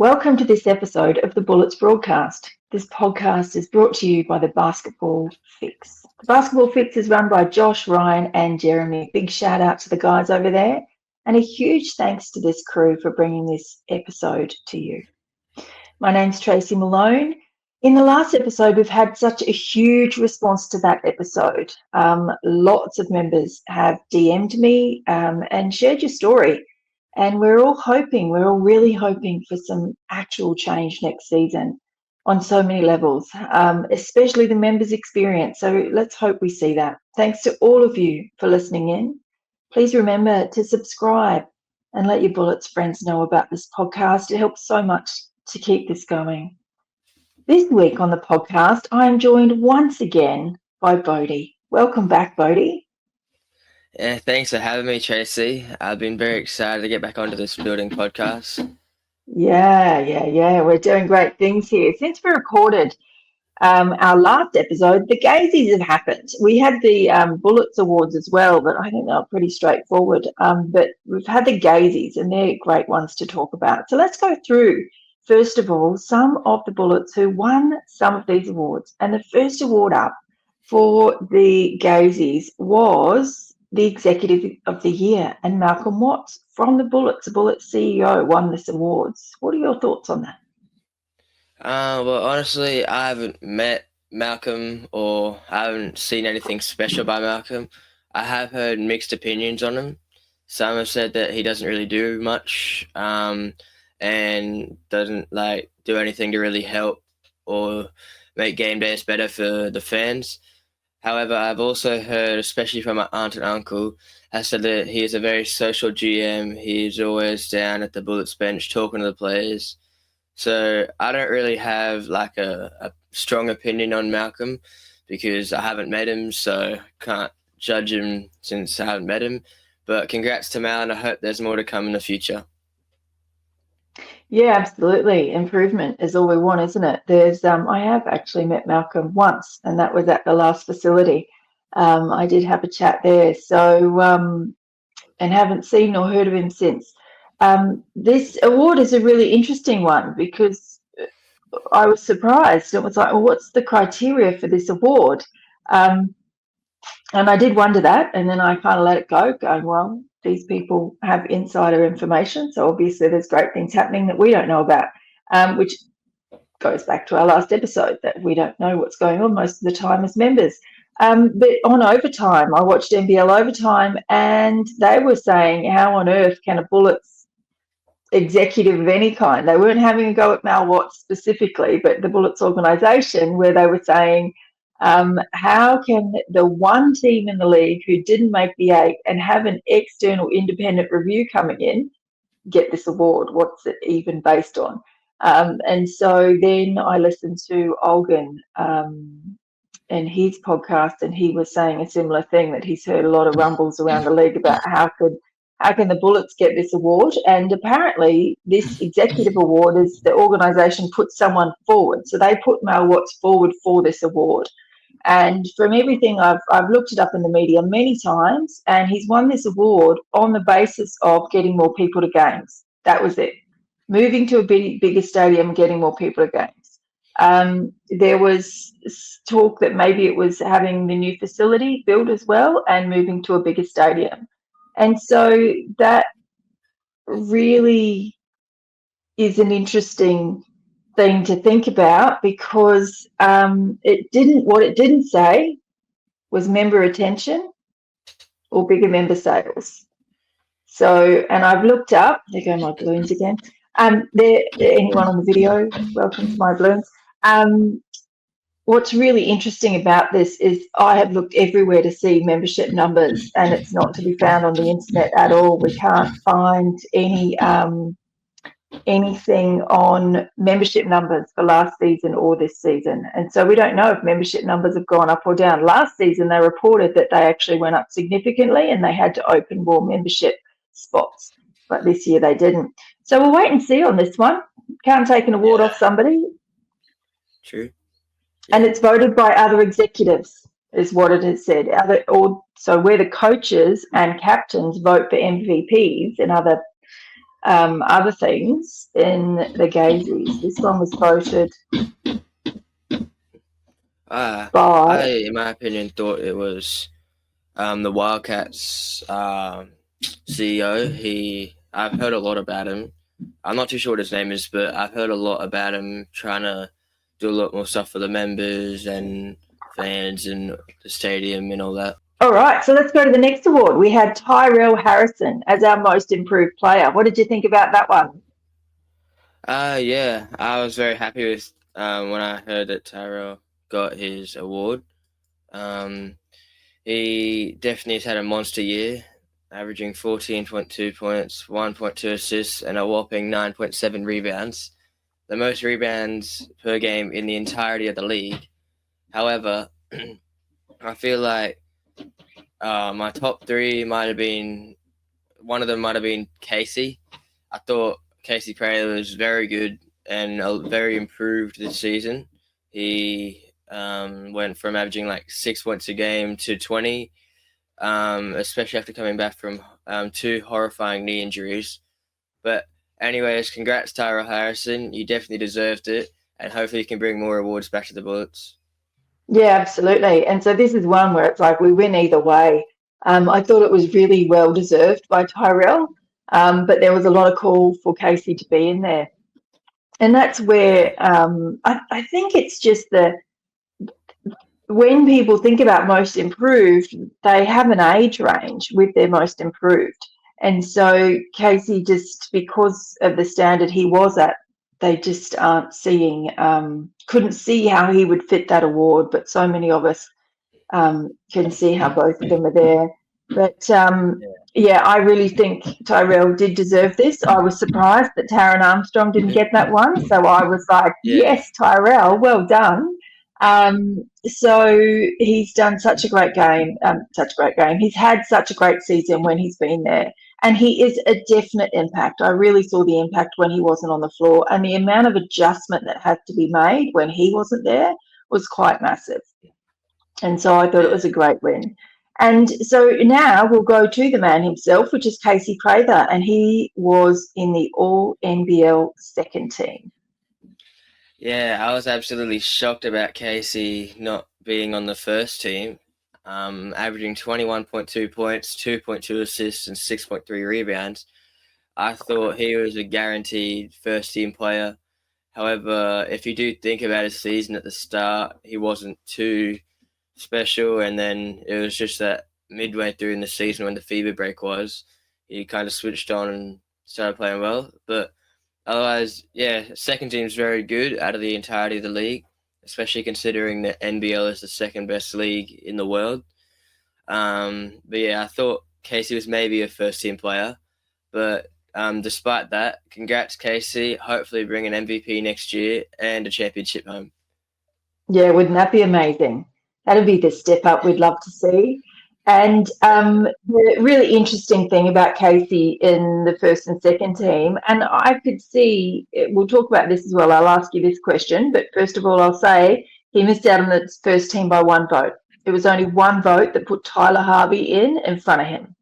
Welcome to this episode of the Bullets broadcast. This podcast is brought to you by the Basketball Fix. The Basketball Fix is run by Josh, Ryan and Jeremy. Big shout out to the guys over there and a huge thanks to this crew for bringing this episode to you. My name's Tracy Malone. In the last episode, we've had such a huge response to that episode. Lots of members have DM'd me and shared your story. And we're all really hoping for some actual change next season on so many levels, especially the members' experience. So let's hope we see that. Thanks to all of you for listening in. Please remember to subscribe and let your Bullets friends know about this podcast. It helps so much to keep this going. This week on the podcast, I am joined once again by Bodhi. Welcome back, Bodhi. Yeah, thanks for having me, Tracy. I've been very excited to get back onto this building podcast. Yeah. We're doing great things here. Since we recorded our last episode, the Gazies have happened. We had the Bullets Awards as well, but I think they're pretty straightforward. But we've had the Gazies, and they're great ones to talk about. So let's go through, first of all, some of the Bullets who won some of these awards. And the first award up for the Gazies was the Executive of the Year, and Malcolm Watts from the Bullets CEO, won this awards. What are your thoughts on that? Well, honestly, I haven't met Malcolm or I haven't seen anything special by Malcolm. I have heard mixed opinions on him. Some have said that he doesn't really do much and doesn't do anything to really help or make game days better for the fans. However, I've also heard, especially from my aunt and uncle, has said that he is a very social GM. He's always down at the Bullets bench talking to the players. So I don't really have a strong opinion on Malcolm because I haven't met him, so can't judge him since I haven't met him. But congrats to Mal, and I hope there's more to come in the future. Yeah, absolutely. Improvement is all we want, isn't it? There's I have actually met Malcolm once, and that was at the last facility. I did have a chat there, so and haven't seen or heard of him since. This award is a really interesting one because I was surprised. It was like, well, what's the criteria for this award? And I did wonder that, and then I kind of let it go, going, well, these people have insider information, so obviously there's great things happening that we don't know about, which goes back to our last episode, that we don't know what's going on most of the time as members. But on overtime, I watched NBL overtime, and they were saying, how on earth can a Bullets executive of any kind, they weren't having a go at Mal Watts specifically, but the Bullets organisation, where they were saying, how can the one team in the league who didn't make the 8 and have an external independent review coming in get this award? What's it even based on? And so then I listened to Olgun and his podcast, and he was saying a similar thing, that he's heard a lot of rumbles around the league about how can the Bullets get this award. And apparently this executive award is the organisation puts someone forward. So they put Mal Watts forward for this award. And from everything I've looked it up in the media many times, and he's won this award on the basis of getting more people to games. That was it. Moving to a bigger stadium, getting more people to games. There was talk that maybe it was having the new facility built as well and moving to a bigger stadium. And so that really is an interesting thing to think about, because what it didn't say was member retention or bigger member sales. So, and I've looked up, there go my balloons again. Anyone on the video, welcome to my balloons. What's really interesting about this is I have looked everywhere to see membership numbers, and it's not to be found on the internet at all. We can't find anything on membership numbers for last season or this season, and so we don't know if membership numbers have gone up or down. Last season they reported that they actually went up significantly and they had to open more membership spots, but this year they didn't. So we'll wait and see on this one. Can't take an award off somebody. True. And it's voted by other executives, is what it has said. So where the coaches and captains vote for MVPs and other other things in the Gazies. This one was voted by. I, in my opinion, thought it was the Wildcats CEO. I've heard a lot about him. I'm not too sure what his name is, but I've heard a lot about him trying to do a lot more stuff for the members and fans and the stadium and all that. All right, so let's go to the next award. We had Tyrell Harrison as our most improved player. What did you think about that one? Yeah, I was very happy with when I heard that Tyrell got his award. He definitely has had a monster year, averaging 14.2 points, 1.2 assists, and a whopping 9.7 rebounds. The most rebounds per game in the entirety of the league. However, I feel like my top three might have been, one of them might have been Casey. I thought Casey Prather was very good and very improved this season. He went from averaging like 6 points a game to 20, especially after coming back from 2 horrifying knee injuries. But anyways, congrats Tyrell Harrison. You definitely deserved it, and hopefully you can bring more awards back to the Bullets. Yeah, absolutely. And so this is one where it's like we win either way. I thought it was really well deserved by Tyrell, but there was a lot of call for Casey to be in there. And that's where I think it's just when people think about most improved, they have an age range with their most improved. And so Casey, just because of the standard he was at, they just aren't seeing, couldn't see how he would fit that award. But so many of us can see how both of them are there. But yeah, I really think Tyrell did deserve this. I was surprised that Taron Armstrong didn't get that one. So I was like, yes, Tyrell, well done. So he's done such a great game, He's had such a great season when he's been there. And he is a definite impact. I really saw the impact when he wasn't on the floor. And the amount of adjustment that had to be made when he wasn't there was quite massive. And so I thought it was a great win. And so now we'll go to the man himself, which is Casey Prather, and he was in the All-NBL Second Team. Yeah, I was absolutely shocked about Casey not being on the first team, averaging 21.2 points, 2.2 assists, and 6.3 rebounds. I thought he was a guaranteed first-team player. However, if you do think about his season at the start, he wasn't too special, and then it was just that midway through in the season when the fever break was, he kind of switched on and started playing well. But otherwise, yeah, second team's very good out of the entirety of the league, especially considering that NBL is the second best league in the world. But yeah, I thought Casey was maybe a first team player, but despite that, congrats Casey. Hopefully bring an MVP next year and a championship home. Yeah, wouldn't that be amazing? That'd be the step up we'd love to see. And the really interesting thing about Casey in the first and second team, and I could see, we'll talk about this as well, I'll ask you this question, but first of all, I'll say he missed out on the first team by 1 vote. It was only 1 vote that put Tyler Harvey in front of him.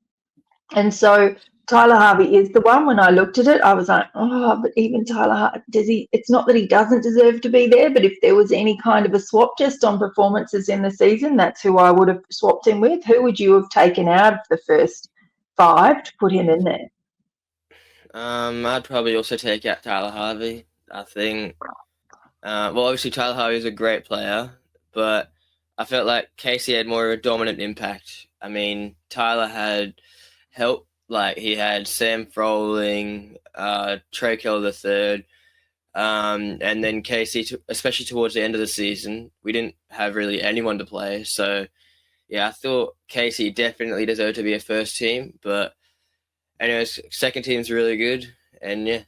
And so Tyler Harvey is the one. When I looked at it, I was like, oh, but even Tyler Harvey, it's not that he doesn't deserve to be there, but if there was any kind of a swap just on performances in the season, that's who I would have swapped him with. Who would you have taken out of the first 5 to put him in there? I'd probably also take out Tyler Harvey. I think, well, obviously Tyler Harvey is a great player, but I felt like Casey had more of a dominant impact. I mean, Tyler had help. Like, he had Sam Froling, Trey Kell III, and then Casey, especially towards the end of the season, we didn't have really anyone to play. So, yeah, I thought Casey definitely deserved to be a first team. But anyways, second team's really good, and yeah.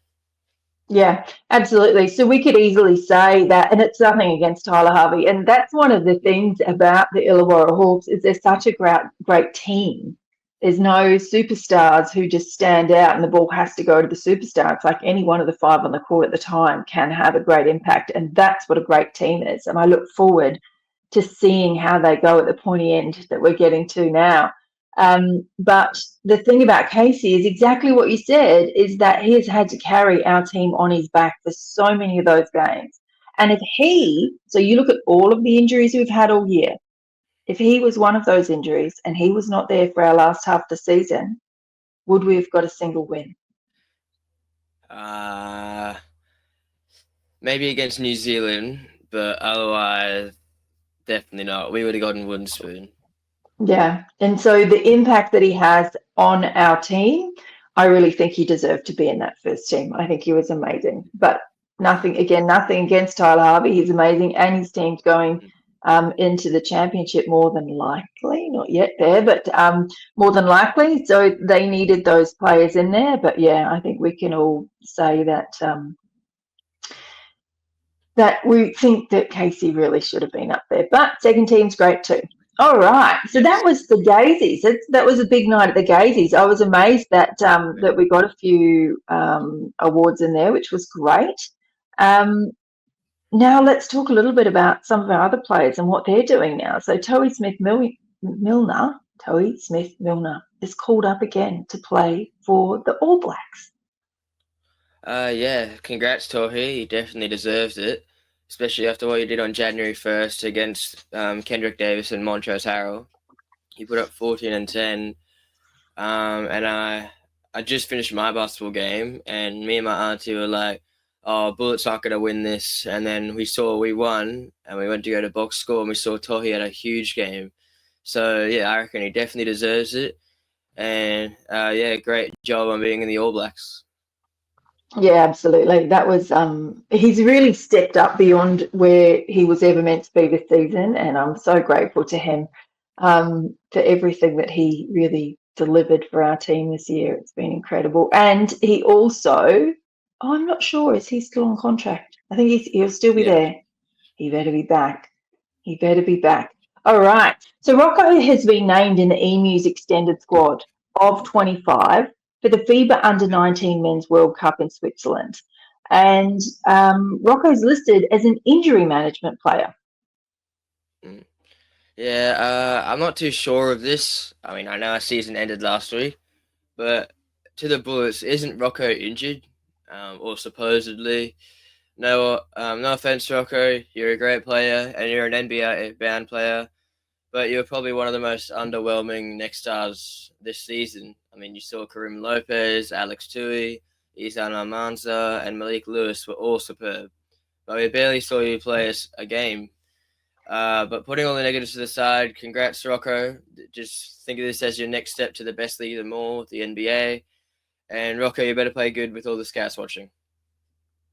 Yeah, absolutely. So we could easily say that, and it's nothing against Tyler Harvey, and that's one of the things about the Illawarra Hawks is they're such a great team. There's no superstars who just stand out and the ball has to go to the superstar. It's like any one of the 5 on the court at the time can have a great impact, and that's what a great team is. And I look forward to seeing how they go at the pointy end that we're getting to now. But the thing about Casey is exactly what you said, is that he has had to carry our team on his back for so many of those games. And so you look at all of the injuries we've had all year, if he was one of those injuries and he was not there for our last half of the season, would we have got a single win? Maybe against New Zealand, but otherwise, definitely not. We would have gotten wooden spoon. Yeah. And so the impact that he has on our team, I really think he deserved to be in that first team. I think he was amazing. But nothing against Tyler Harvey. He's amazing. And his team's going into the championship more than likely. Not yet there, but more than likely. So they needed those players in there. But yeah, I think we can all say that that we think that Casey really should have been up there. But second team's great too. All right, so that was the Gazies. That was a big night at the Gazies. I was amazed that that we got a few awards in there, which was great. Now let's talk a little bit about some of our other players and what they're doing now. So Toby Smith-Milner is called up again to play for the All Blacks. Yeah, congrats, Tohi. He definitely deserves it, especially after what he did on January 1st against Kendrick Davis and Montrezl Harrell. He put up 14 and 10. And I just finished my basketball game, and me and my auntie were like, "Oh, Bullets aren't going to win this." And then we won, and we went to go to box score, and we saw Tohi had a huge game. So, yeah, I reckon he definitely deserves it. And, yeah, great job on being in the All Blacks. Yeah, absolutely. That was he's really stepped up beyond where he was ever meant to be this season, and I'm so grateful to him for everything that he really delivered for our team this year. It's been incredible. And he also, I'm not sure, is he still on contract? I think he'll still be there. He better be back. He better be back. All right. So Rocco has been named in the EMU's extended squad of 25 for the FIBA Under-19 Men's World Cup in Switzerland. And Rocco's listed as an injury management player. Yeah, I'm not too sure of this. I mean, I know our season ended last week, but to the Bullets, isn't Rocco injured? Or supposedly? No offense, Rocco. You're a great player, and you're an NBA-bound player, but you're probably one of the most underwhelming next stars this season. I mean, you saw Karim Lopez, Alex Tui, Izan Almanza, and Malik Lewis were all superb, but we barely saw you play a game. But putting all the negatives to the side, congrats, Rocco. Just think of this as your next step to the best league of them all, the NBA. And Rocco, you better play good with all the scouts watching.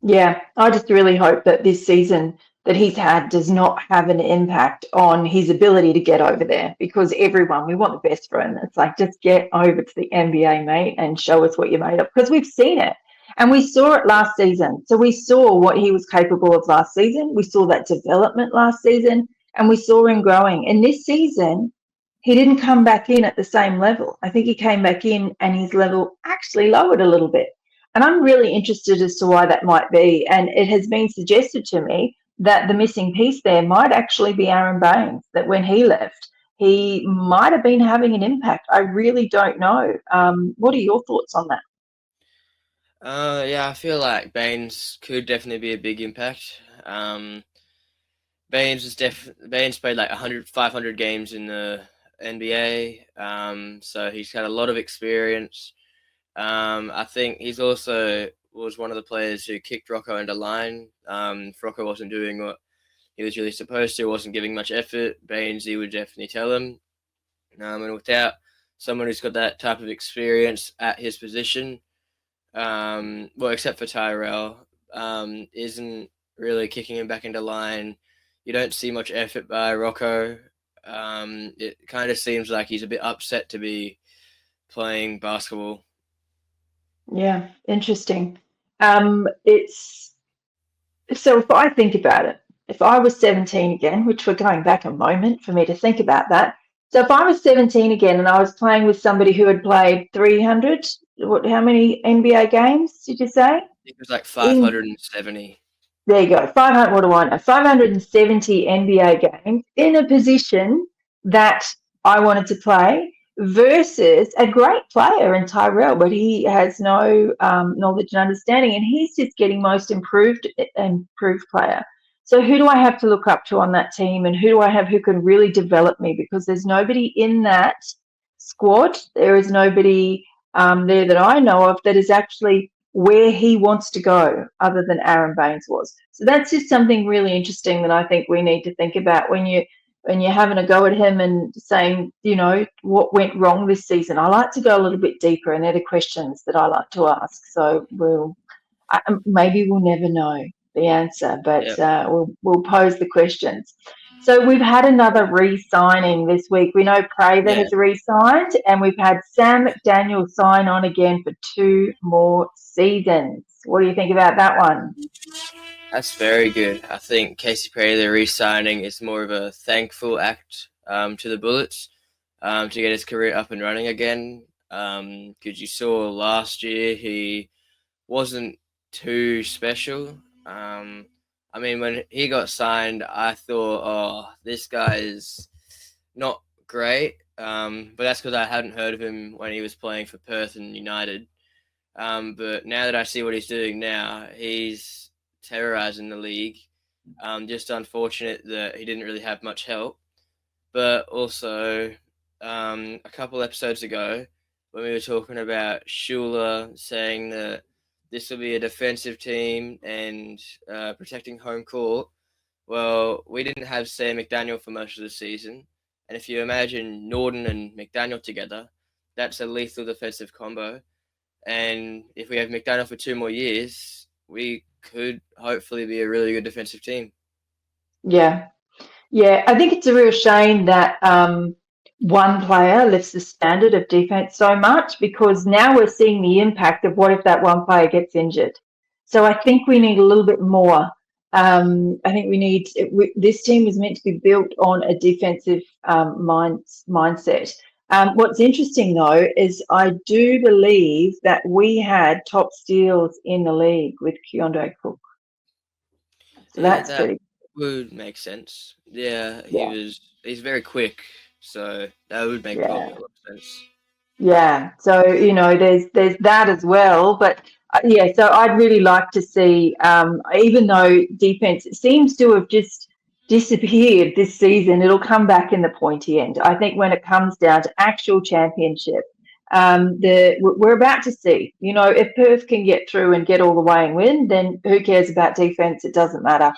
Yeah, I just really hope that this season that he's had does not have an impact on his ability to get over there, because we want the best for him. It's like, just get over to the NBA, mate, and show us what you're made of, because we've seen it. And we saw it last season. So we saw what he was capable of last season. We saw that development last season, and we saw him growing. And this season, he didn't come back in at the same level. I think he came back in and his level actually lowered a little bit. And I'm really interested as to why that might be. And it has been suggested to me that the missing piece there might actually be Aaron Baines, that when he left, he might have been having an impact. I really don't know. What are your thoughts on that? Yeah, I feel like Baines could definitely be a big impact. Baines played like 500 games in the NBA, so he's had a lot of experience. I think he's also was one of the players who kicked Rocco into line. If Rocco wasn't doing what he was really supposed to, wasn't giving much effort, Baines, he would definitely tell him. And without someone who's got that type of experience at his position, well, except for Tyrell, isn't really kicking him back into line. You don't see much effort by Rocco. It kind of seems like he's a bit upset to be playing basketball. Yeah, interesting. It's so if I think about it, if I was 17 again, which we're going back a moment for me to think about that. So if I was 17 again and I was playing with somebody who had played 300, how many NBA games did you say? It was like 570. There you go. 500. What do I know? 570 NBA games in a position that I wanted to play. versus a great player in Tyrell, but he has no knowledge and understanding, and he's just getting most improved player. So who do I have to look up to on that team, and who do I have who can really develop me? Because there's nobody in that squad. There is nobody there that I know of that is actually where he wants to go, other than Aaron Baines was. So that's just something really interesting that I think we need to think about when you're having a go at him and saying, what went wrong this season. I like to go a little bit deeper, and they're the questions that I like to ask. So maybe we'll never know the answer, but we'll pose the questions. So we've had another re-signing this week. We know Prather has re-signed, and we've had Sam McDaniel sign on again for 2 more seasons. What do you think about that one? That's very good. I think Casey Prather re-signing is more of a thankful act to the Bullets to get his career up and running again. Because you saw last year he wasn't too special. When he got signed, I thought, this guy is not great. But that's because I hadn't heard of him when he was playing for Perth and United. But now that I see what he's doing now, he's terrorizing the league. Just unfortunate that he didn't really have much help. But also, a couple episodes ago, when we were talking about Schuler saying that this will be a defensive team and protecting home court, well, we didn't have Sam McDaniel for most of the season. And if you imagine Norton and McDaniel together, that's a lethal defensive combo. And if we have McDaniel for 2 more years, we could hopefully be a really good defensive team. Yeah. I think it's a real shame that one player lifts the standard of defense so much, because now we're seeing the impact of what if that one player gets injured. So I think we need a little bit more. I think this team is meant to be built on a defensive mindset. What's interesting, though, is I do believe that we had top steals in the league with Keontae Cook. So that's pretty. Would make sense. Yeah, he's very quick, so that would make probably a lot of sense. Yeah, so there's that as well, but so I'd really like to see, even though defense seems to have just disappeared this season, it'll come back in the pointy end. I think when it comes down to actual championship, we're about to see, if Perth can get through and get all the way and win, then who cares about defense? It doesn't matter.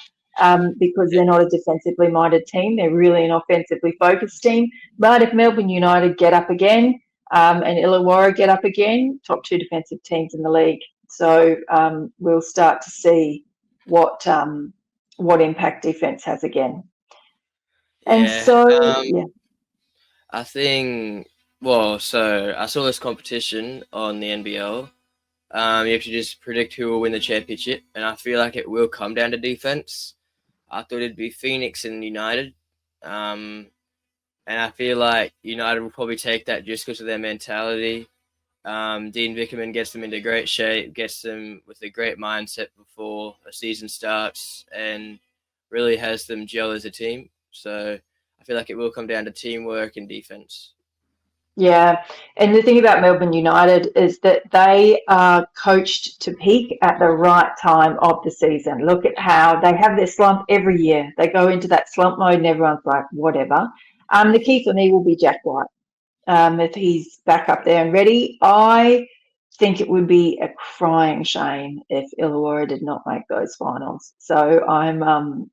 Because they're not a defensively minded team. They're really an offensively focused team. But if Melbourne United get up again and Illawarra get up again, top 2 defensive teams in the league. So we'll start to see what impact defense has again. And I think, so I saw this competition on the NBL. You have to just predict who will win the championship, and I feel like it will come down to defense. I thought it'd be Phoenix and United. And I feel like United will probably take that just because of their mentality. Dean Vickerman gets them into great shape, gets them with a great mindset before a season starts, and really has them gel as a team. So I feel like it will come down to teamwork and defense. Yeah, and the thing about Melbourne United is that they are coached to peak at the right time of the season. Look at how they have their slump every year. They go into that slump mode and everyone's like, whatever. The key for me will be Jack White. If he's back up there and ready, I think it would be a crying shame if Illawarra did not make those finals. So I'm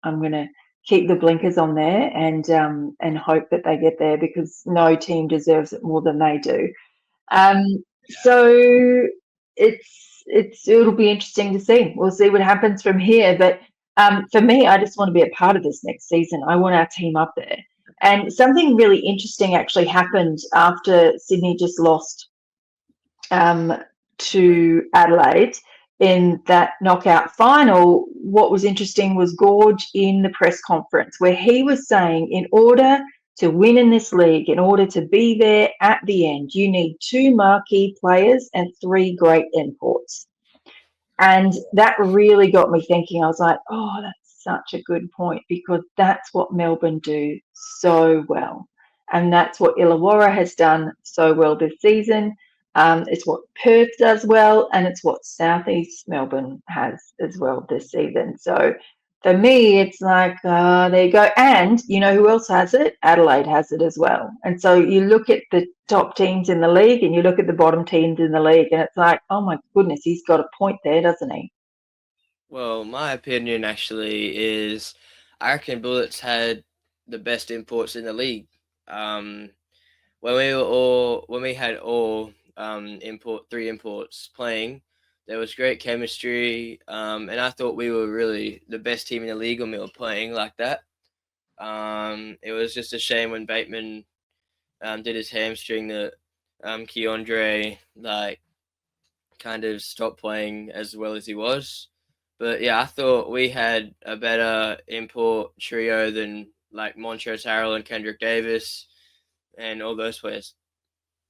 going to keep the blinkers on there and hope that they get there, because no team deserves it more than they do. So it'll be interesting to see. We'll see what happens from here. But for me, I just want to be a part of this next season. I want our team up there. And something really interesting actually happened after Sydney just lost to Adelaide in that knockout final. What was interesting was Gorge in the press conference, where he was saying, in order to win in this league, in order to be there at the end, you need 2 marquee players and 3 great imports. And that really got me thinking. I was like, oh, that's such a good point, because that's what Melbourne do so well. And that's what Illawarra has done so well this season. It's what Perth does well, and it's what Southeast Melbourne has as well this season. So for me, it's like, there you go. And you know who else has it? Adelaide has it as well. And so you look at the top teams in the league and you look at the bottom teams in the league, and it's like, oh my goodness, he's got a point there, doesn't he? Well, my opinion actually is I reckon Bullets had the best imports in the league. Um, when we had all three imports playing, there was great chemistry, and I thought we were really the best team in the league when we were playing like that. It was just a shame when Bateman did his hamstring that Keandre like kind of stopped playing as well as he was. But yeah, I thought we had a better import trio than like Montrezl Harrell and Kendrick Davis and all those players.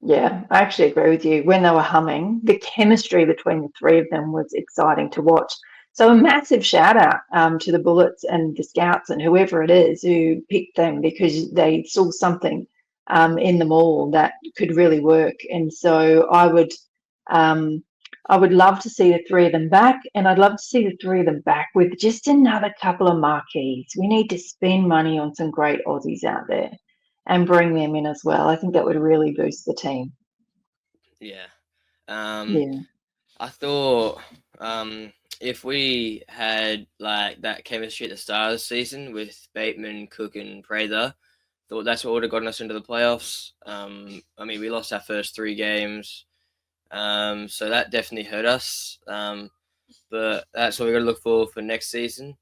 Yeah, I actually agree with you. When they were humming, the chemistry between the three of them was exciting to watch. So a massive shout out to the Bullets and the Scouts and whoever it is who picked them, because they saw something in them all that could really work. And so I would love to see the three of them back, and I'd love to see the three of them back with just another couple of marquees. We need to spend money on some great Aussies out there and bring them in as well. I think that would really boost the team. Yeah. Um, Yeah. I thought if we had like that chemistry at the start of the season with Bateman, Cook, and Prather, thought that's what would have gotten us into the playoffs. I mean, we lost our first three games, so that definitely hurt us. But that's what we're going to look for next season.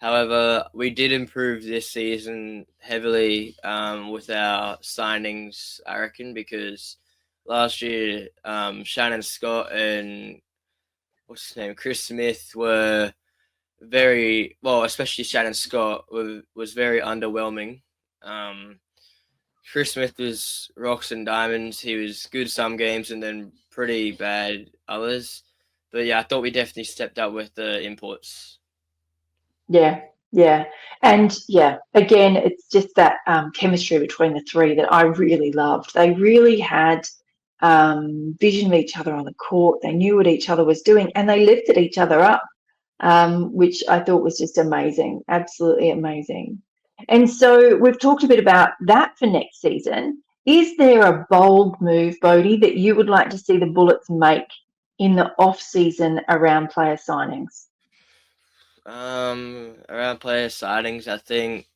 However, we did improve this season heavily with our signings, I reckon, because last year Shannon Scott and what's his name, Chris Smith were very well, especially Shannon Scott was very underwhelming. Um, Chris Smith was rocks and diamonds. He was good some games and then pretty bad others. But yeah, I thought we definitely stepped up with the imports. Yeah. Yeah. And yeah, again, it's just that chemistry between the three that I really loved. They really had vision of each other on the court. They knew what each other was doing, and they lifted each other up, which I thought was just amazing, absolutely amazing. And so we've talked a bit about that for next season. Is there a bold move, Bodhi, that you would like to see the Bullets make in the off season around player signings? Around player signings, I think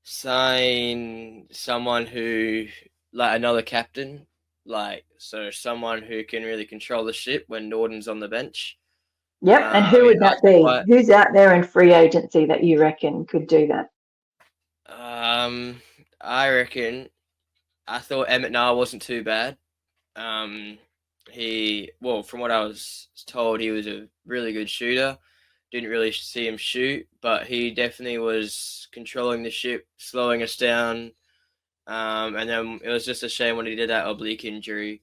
sign someone who like another captain, like so someone who can really control the ship when Norton's on the bench. Yep. And who He would that likes to be? play. Who's out there in free agency that you reckon could do that? I reckon. I thought Emmett Nar wasn't too bad. Um, from what I was told, he was a really good shooter. Didn't really see him shoot, but he definitely was controlling the ship, slowing us down. And then it was just a shame when he did that oblique injury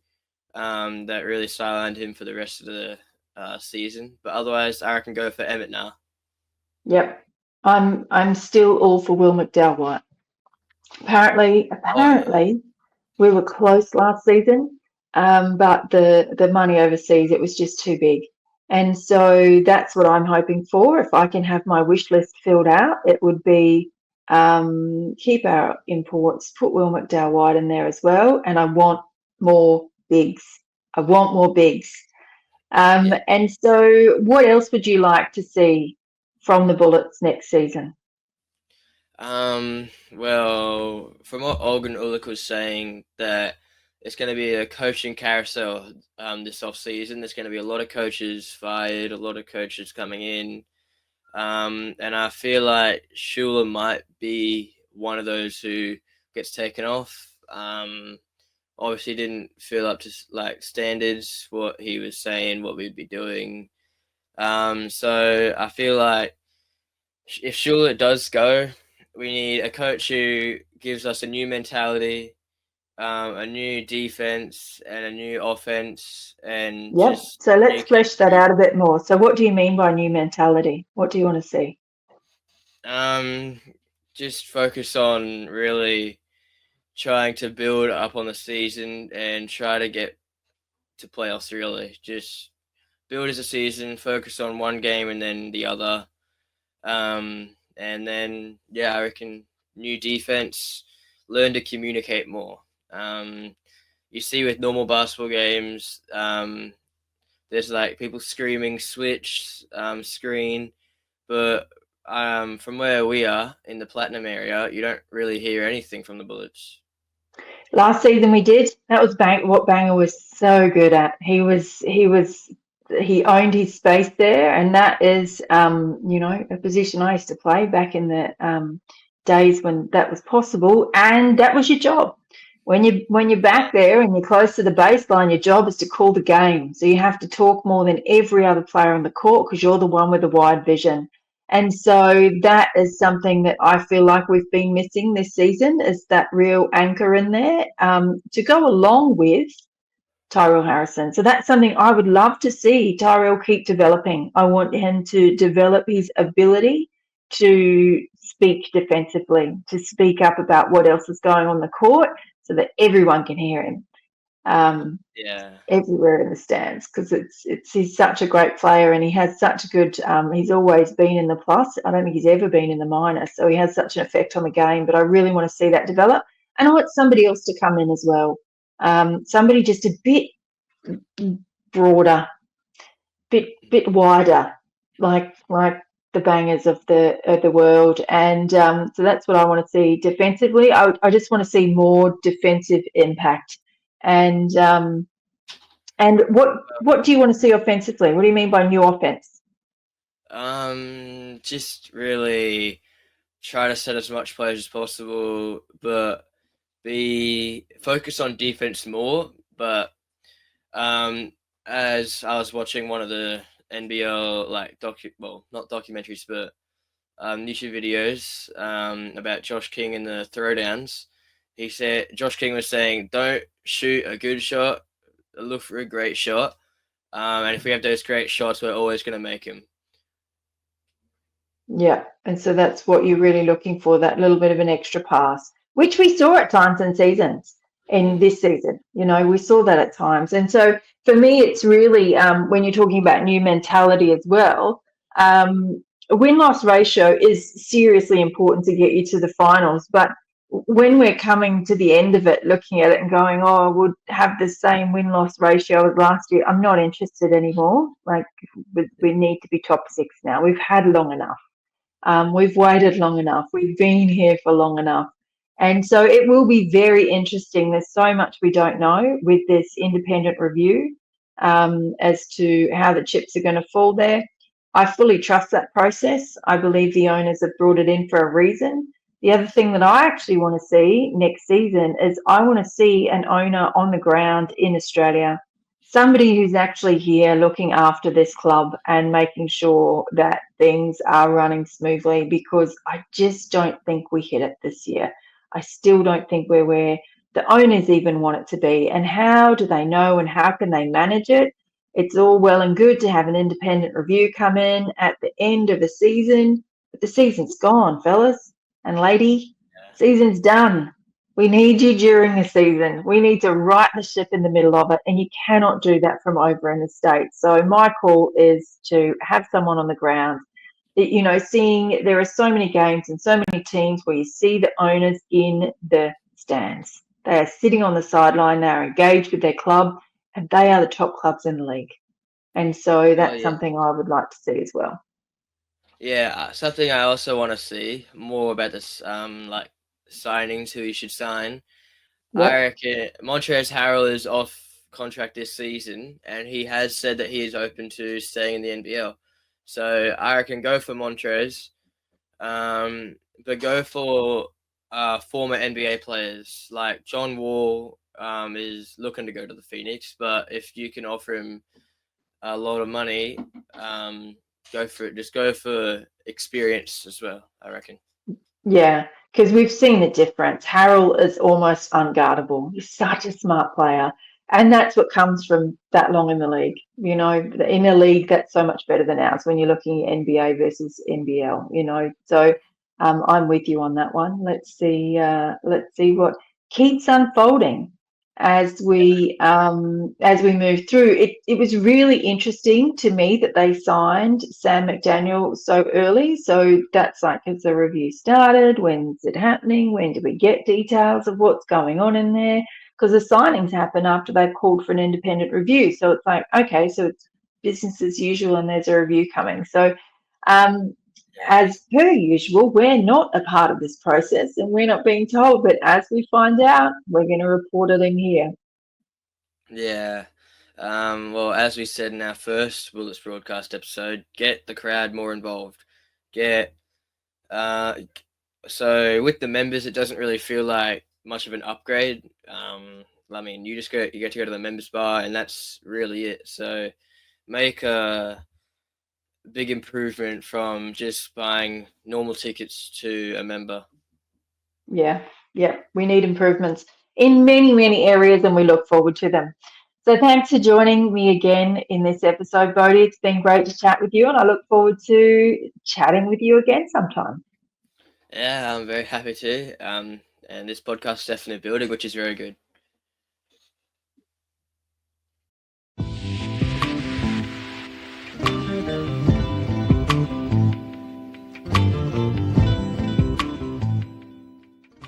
that really sidelined him for the rest of the season. But otherwise, I reckon go for Emmett now. Yep. I'm still all for Will McDowell White. Apparently, Oh yeah, apparently, we were close last season, but the money overseas, it was just too big. And so that's what I'm hoping for. If I can have my wish list filled out, it would be keep our imports, put Will McDowell White in there as well, and I want more bigs. I want more bigs. yeah. And so, what else would you like to see from the Bullets next season? Well, from what Olgun Ulick was saying, that it's going to be a coaching carousel this off season. There's going to be a lot of coaches fired, a lot of coaches coming in, and I feel like Schuler might be one of those who gets taken off. Obviously, didn't feel up to like standards what he was saying, what we'd be doing. So I feel like if Schuler does go, we need a coach who gives us a new mentality, a new defense, and a new offense, and Yep. just So let's new flesh that chemistry. out a bit more. So what do you mean by new mentality? What do you want to see? Um, just focus on really trying to build up on the season and try to get to playoffs. Really, just build as a season, focus on one game and then the other. And then, yeah, I reckon new defense, learn to communicate more. You see with normal basketball games, there's like people screaming switch, screen, but from where we are in the Platinum area, you don't really hear anything from the Bullets. Last season we did. That was what Banger was so good at. He owned his space there, and that is, a position I used to play back in the days when that was possible, and that was your job. When you're back there and you're close to the baseline, your job is to call the game. So you have to talk more than every other player on the court because you're the one with the wide vision. And so that is something that I feel like we've been missing this season, is that real anchor in there to go along with Tyrell Harrison. So that's something I would love to see Tyrell keep developing. I want him to develop his ability to speak defensively, to speak up about what else is going on the court so that everyone can hear him. Everywhere in the stands, because he's such a great player and he has such a good he's always been in the plus. I don't think he's ever been in the minus, so he has such an effect on the game, but I really want to see that develop. And I want somebody else to come in as well, somebody just a bit broader, bit wider, like the Bangers of the world. And so that's what I want to see defensively. I just want to see more defensive impact. And what do you want to see offensively? What do you mean by new offense? Just really try to set as much players as possible, but be focused on defense more. But as I was watching one of the NBL not documentaries, but YouTube videos about Josh King and the throwdowns, he said Josh King was saying, "Don't shoot a good shot, look for a great shot, and if we have those great shots, we're always going to make them." Yeah, and so that's what you're really looking for, that little bit of an extra pass, which we saw at times in seasons. In this season, we saw that at times. And so for me, it's really when you're talking about new mentality as well, a win-loss ratio is seriously important to get you to the finals. But when we're coming to the end of it, looking at it and going, oh, we'll have the same win-loss ratio as last year, I'm not interested anymore. Like, we need to be top six now. We've had long enough. We've waited long enough. We've been here for long enough. And so it will be very interesting. There's so much we don't know with this independent review as to how the chips are going to fall there. I fully trust that process. I believe the owners have brought it in for a reason. The other thing that I actually want to see next season is I want to see an owner on the ground in Australia, somebody who's actually here looking after this club and making sure that things are running smoothly, because I just don't think we hit it this year. I still don't think we're where the owners even want it to be. And how do they know and how can they manage it? It's all well and good to have an independent review come in at the end of a season, but the season's gone, fellas and lady. Season's done. We need you during the season. We need to right the ship in the middle of it, and you cannot do that from over in the States. So my call is to have someone on the ground. Seeing there are so many games and so many teams where you see the owners in the stands. They are sitting on the sideline, they are engaged with their club, and they are the top clubs in the league. And so that's something I would like to see as well. Yeah, something I also want to see more about this, signings, who he should sign. Yep. I reckon Montrezl Harrell is off contract this season, and he has said that he is open to staying in the NBL. So I reckon go for Montrez, but go for former NBA players like John Wall is looking to go to the Phoenix, but if you can offer him a lot of money, go for it. Just go for experience as well, I reckon. Yeah, because we've seen the difference. Harrell is almost unguardable. He's such a smart player. And that's what comes from that long in the league. In a league that's so much better than ours when you're looking at NBA versus NBL, So I'm with you on that one. Let's see what keeps unfolding as we move through. It was really interesting to me that they signed Sam McDaniel so early. So that's like, as the review started, when's it happening? When do we get details of what's going on in there? Because the signings happen after they've called for an independent review. So it's like, okay, so it's business as usual and there's a review coming. So as per usual, we're not a part of this process and we're not being told, but as we find out, we're going to report it in here. Yeah. Well, as we said in our first Bullets broadcast episode, get the crowd more involved. So with the members, it doesn't really feel like much of an upgrade. I mean, you get to go to the members bar, and that's really it. So make a big improvement from just buying normal tickets to a member. Yeah, we need improvements in many, many areas, and we look forward to them. So thanks for joining me again in this episode, Bodhi. It's been great to chat with you, and I look forward to chatting with you again sometime. Yeah, I'm very happy to. And this podcast is definitely building, which is very good.